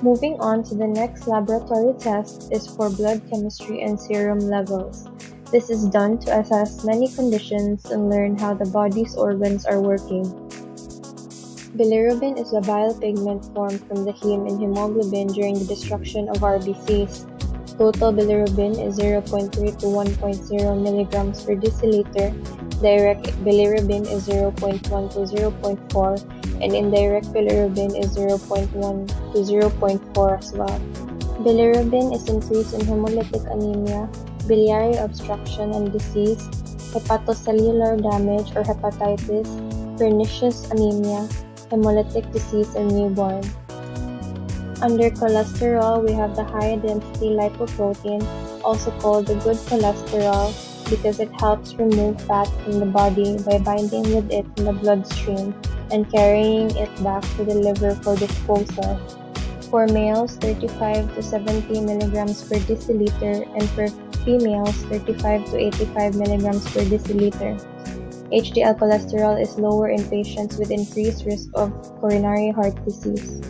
Moving on to the next laboratory test is for blood chemistry and serum levels. This is done to assess many conditions and learn how the body's organs are working. Bilirubin is a bile pigment formed from the heme in hemoglobin during the destruction of RBCs. Total bilirubin is 0.3 to 1.0 milligrams per deciliter. Direct bilirubin is 0.1 to 0.4, and indirect bilirubin is 0.1 to 0.4 as well. Bilirubin is increased in hemolytic anemia, biliary obstruction and disease, hepatocellular damage or hepatitis, pernicious anemia, hemolytic disease in newborn. Under cholesterol, we have the high-density lipoprotein, also called the good cholesterol, because it helps remove fat from the body by binding with it in the bloodstream and carrying it back to the liver for disposal. For males, 35 to 70 milligrams per deciliter, and for females, 35 to 85 milligrams per deciliter. HDL cholesterol is lower in patients with increased risk of coronary heart disease.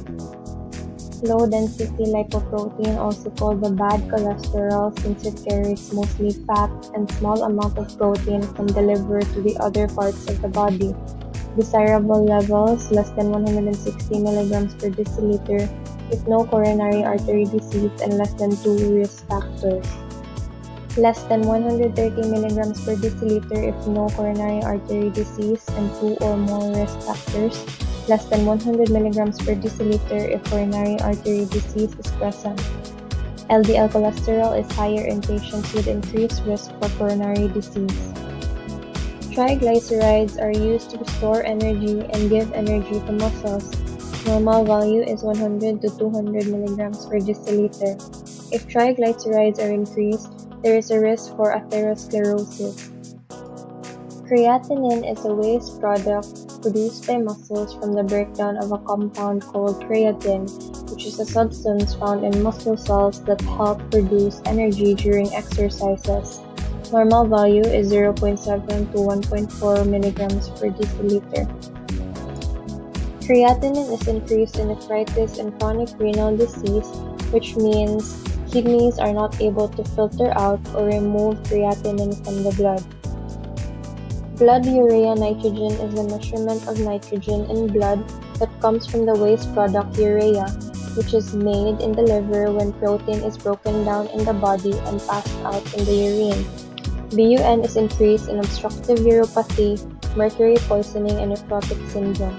Low-density lipoprotein, also called the bad cholesterol, since it carries mostly fat and small amount of protein from the liver to the other parts of the body. Desirable levels less than 160 milligrams per deciliter if no coronary artery disease and less than 2 risk factors. Less than 130 milligrams per deciliter if no coronary artery disease and 2 or more risk factors. Less than 100 milligrams per deciliter if coronary artery disease is present. LDL cholesterol is higher in patients with increased risk for coronary disease. Triglycerides are used to store energy and give energy to muscles. Normal value is 100 to 200 milligrams per deciliter. If triglycerides are increased, there is a risk for atherosclerosis. Creatinine is a waste product produced by muscles from the breakdown of a compound called creatine, which is a substance found in muscle cells that help produce energy during exercises. Normal value is 0.7 to 1.4 milligrams per deciliter. Creatinine is increased in nephritis and chronic renal disease, which means kidneys are not able to filter out or remove creatinine from the blood. Blood urea nitrogen is the measurement of nitrogen in blood that comes from the waste product urea, which is made in the liver when protein is broken down in the body and passed out in the urine. BUN is increased in obstructive uropathy, mercury poisoning, and nephrotic syndrome.